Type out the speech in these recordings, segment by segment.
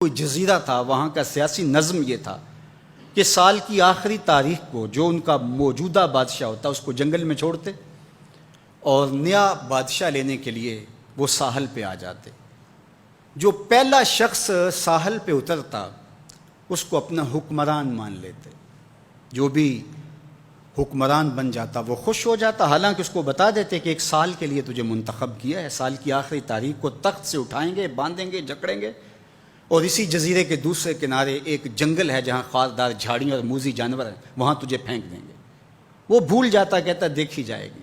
کوئی جزیرہ تھا، وہاں کا سیاسی نظم یہ تھا کہ سال کی آخری تاریخ کو جو ان کا موجودہ بادشاہ ہوتا اس کو جنگل میں چھوڑتے اور نیا بادشاہ لینے کے لیے وہ ساحل پہ آ جاتے۔ جو پہلا شخص ساحل پہ اترتا اس کو اپنا حکمران مان لیتے، جو بھی حکمران بن جاتا وہ خوش ہو جاتا، حالانکہ اس کو بتا دیتے کہ ایک سال کے لیے تجھے منتخب کیا ہے، سال کی آخری تاریخ کو تخت سے اٹھائیں گے، باندھیں گے، جکڑیں گے، اور اسی جزیرے کے دوسرے کنارے ایک جنگل ہے جہاں خاردار جھاڑیاں اور موذی جانور ہیں، وہاں تجھے پھینک دیں گے۔ وہ بھول جاتا، کہتا دیکھی جائے گی۔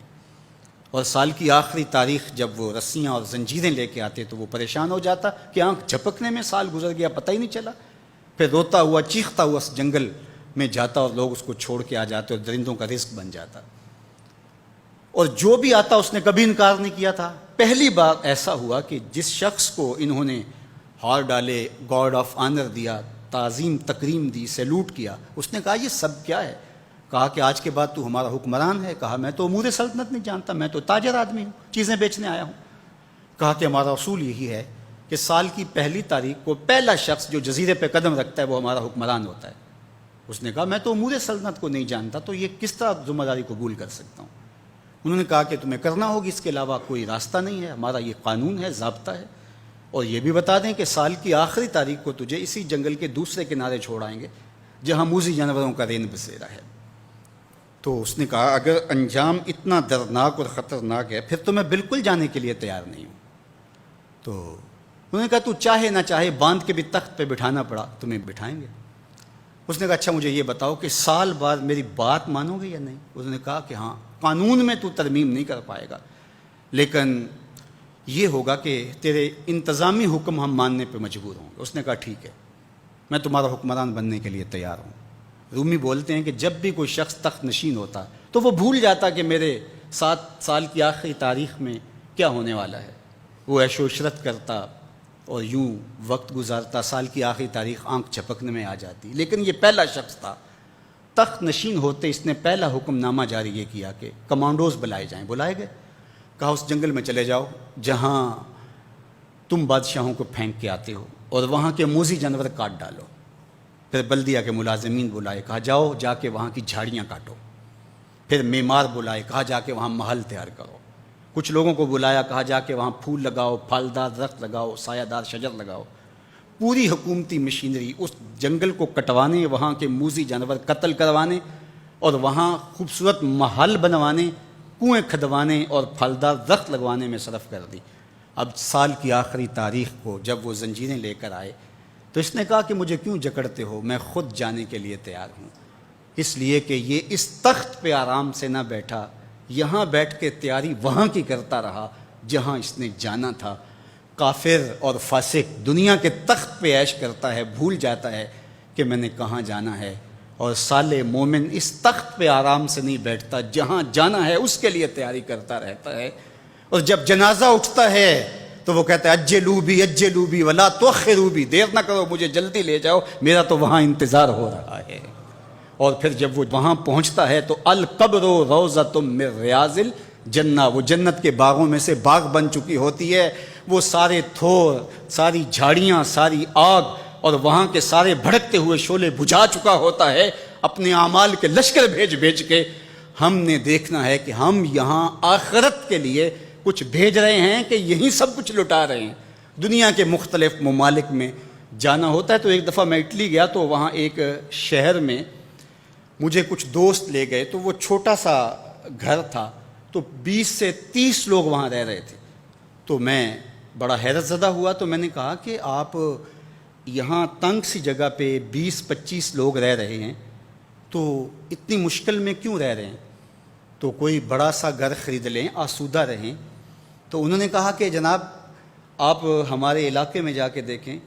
اور سال کی آخری تاریخ جب وہ رسیاں اور زنجیریں لے کے آتے تو وہ پریشان ہو جاتا کہ آنکھ جھپکنے میں سال گزر گیا، پتہ ہی نہیں چلا۔ پھر روتا ہوا چیختا ہوا اس جنگل میں جاتا اور لوگ اس کو چھوڑ کے آ جاتے اور درندوں کا رزق بن جاتا، اور جو بھی آتا اس نے کبھی انکار نہیں کیا تھا۔ پہلی بار ایسا ہوا کہ جس شخص کو انہوں نے ہار ڈالے، گارڈ آف آنر دیا، تعظیم تکریم دی، سیلوٹ کیا، اس نے کہا یہ سب کیا ہے؟ کہا کہ آج کے بعد تو ہمارا حکمران ہے۔ کہا میں تو امور سلطنت نہیں جانتا، میں تو تاجر آدمی ہوں، چیزیں بیچنے آیا ہوں۔ کہا کہ ہمارا اصول یہی ہے کہ سال کی پہلی تاریخ کو پہلا شخص جو جزیرے پہ قدم رکھتا ہے وہ ہمارا حکمران ہوتا ہے۔ اس نے کہا میں تو امور سلطنت کو نہیں جانتا، تو یہ کس طرح ذمہ داری قبول کر سکتا ہوں؟ انہوں نے کہا کہ تمہیں کرنا ہوگی، اس کے علاوہ کوئی راستہ نہیں ہے، ہمارا یہ قانون ہے، ضابطہ ہے، اور یہ بھی بتا دیں کہ سال کی آخری تاریخ کو تجھے اسی جنگل کے دوسرے کنارے چھوڑ آئیں گے جہاں موذی جانوروں کا رین بسیرا ہے۔ تو اس نے کہا اگر انجام اتنا دردناک اور خطرناک ہے پھر تو میں بالکل جانے کے لیے تیار نہیں ہوں۔ تو انہوں نے کہا تو چاہے نہ چاہے باندھ کے بھی تخت پہ بٹھانا پڑا تمہیں بٹھائیں گے۔ اس نے کہا اچھا مجھے یہ بتاؤ کہ سال بعد میری بات مانو گے یا نہیں؟ انہوں نے کہا کہ ہاں، قانون میں تو ترمیم نہیں کر پائے گا، لیکن یہ ہوگا کہ تیرے انتظامی حکم ہم ماننے پہ مجبور ہوں گے۔ اس نے کہا ٹھیک ہے، میں تمہارا حکمران بننے کے لیے تیار ہوں۔ رومی بولتے ہیں کہ جب بھی کوئی شخص تخت نشین ہوتا تو وہ بھول جاتا کہ میرے 7 سال کی آخری تاریخ میں کیا ہونے والا ہے۔ وہ عیش و عشرت کرتا اور یوں وقت گزارتا، سال کی آخری تاریخ آنکھ جھپکنے میں آ جاتی۔ لیکن یہ پہلا شخص تھا، تخت نشین ہوتے اس نے پہلا حکم نامہ جاری یہ کیا کہ کمانڈوز بلائے جائیں۔ بلائے گئے، کہا اس جنگل میں چلے جاؤ جہاں تم بادشاہوں کو پھینک کے آتے ہو اور وہاں کے موذی جانور کاٹ ڈالو۔ پھر بلدیہ کے ملازمین بلائے، کہا جاؤ جا کے وہاں کی جھاڑیاں کاٹو۔ پھر معمار بلائے، کہا جا کے وہاں محل تیار کرو۔ کچھ لوگوں کو بلایا، کہا جا کے وہاں پھول لگاؤ، پھلدار درخت لگاؤ، سایہ دار شجر لگاؤ۔ پوری حکومتی مشینری اس جنگل کو کٹوانے، وہاں کے موذی جانور قتل کروانے اور وہاں خوبصورت محل بنوانے، کنویں کھدوانے اور پھلدار درخت لگوانے میں صرف کر دی۔ اب سال کی آخری تاریخ کو جب وہ زنجیریں لے کر آئے تو اس نے کہا کہ مجھے کیوں جکڑتے ہو، میں خود جانے کے لیے تیار ہوں، اس لیے کہ یہ اس تخت پہ آرام سے نہ بیٹھا، یہاں بیٹھ کے تیاری وہاں کی کرتا رہا جہاں اس نے جانا تھا۔ کافر اور فاسق دنیا کے تخت پہ عیش کرتا ہے، بھول جاتا ہے کہ میں نے کہاں جانا ہے، اور صالح مومن اس تخت پہ آرام سے نہیں بیٹھتا، جہاں جانا ہے اس کے لیے تیاری کرتا رہتا ہے۔ اور جب جنازہ اٹھتا ہے تو وہ کہتا ہے اجلوا بی ولا تؤخروا بی، دیر نہ کرو، مجھے جلدی لے جاؤ، میرا تو وہاں انتظار ہو رہا ہے۔ اور پھر جب وہ وہاں پہنچتا ہے تو القبر روضۃ من ریاض الجنہ، وہ جنت کے باغوں میں سے باغ بن چکی ہوتی ہے۔ وہ سارے تھور، ساری جھاڑیاں، ساری آگ اور وہاں کے سارے بھڑکتے ہوئے شعلے بجھا چکا ہوتا ہے، اپنے اعمال کے لشکر بھیج کے۔ ہم نے دیکھنا ہے کہ ہم یہاں آخرت کے لیے کچھ بھیج رہے ہیں کہ یہیں سب کچھ لٹا رہے ہیں۔ دنیا کے مختلف ممالک میں جانا ہوتا ہے۔ تو ایک دفعہ میں اٹلی گیا تو وہاں ایک شہر میں مجھے کچھ دوست لے گئے، تو وہ چھوٹا سا گھر تھا، تو 20 سے 30 لوگ وہاں رہ رہے تھے۔ تو میں بڑا حیرت زدہ ہوا، تو میں نے کہا کہ آپ یہاں تنگ سی جگہ پہ 20-25 لوگ رہ رہے ہیں، تو اتنی مشکل میں کیوں رہ رہے ہیں؟ تو کوئی بڑا سا گھر خرید لیں، آسودہ رہیں۔ تو انہوں نے کہا کہ جناب آپ ہمارے علاقے میں جا کے دیکھیں،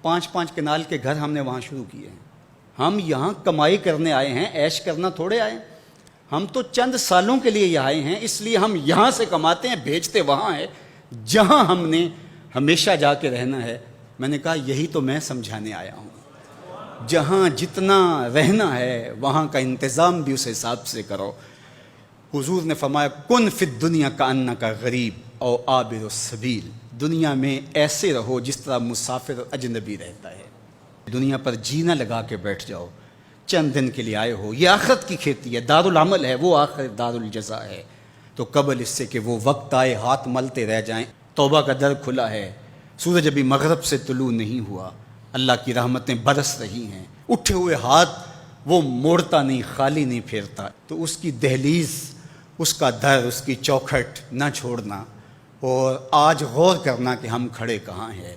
5-5 کنال کے گھر ہم نے وہاں شروع کیے ہیں۔ ہم یہاں کمائی کرنے آئے ہیں، عیش کرنا تھوڑے آئے ہیں، ہم تو چند سالوں کے لیے یہاں آئے ہیں، اس لیے ہم یہاں سے کماتے ہیں، بھیجتے وہاں ہے جہاں ہم نے ہمیشہ جا کے رہنا ہے۔ میں نے کہا یہی تو میں سمجھانے آیا ہوں، جہاں جتنا رہنا ہے وہاں کا انتظام بھی اس حساب سے کرو۔ حضور نے فرمایا کن فی الدنیا کانک غریب او عابر السبیل، دنیا میں ایسے رہو جس طرح مسافر اجنبی رہتا ہے۔ دنیا پر جینا لگا کے بیٹھ جاؤ، چند دن کے لیے آئے ہو، یہ آخرت کی کھیتی ہے، دارالعمل ہے، وہ آخر دارالجزا ہے، تو قبل اس سے کہ وہ وقت آئے ہاتھ ملتے رہ جائیں، توبہ کا در کھلا ہے، سورج ابھی مغرب سے طلوع نہیں ہوا، اللہ کی رحمتیں برس رہی ہیں، اٹھے ہوئے ہاتھ وہ موڑتا نہیں، خالی نہیں پھیرتا، تو اس کی دہلیز، اس کا در، اس کی چوکھٹ نہ چھوڑنا، اور آج غور کرنا کہ ہم کھڑے کہاں ہیں۔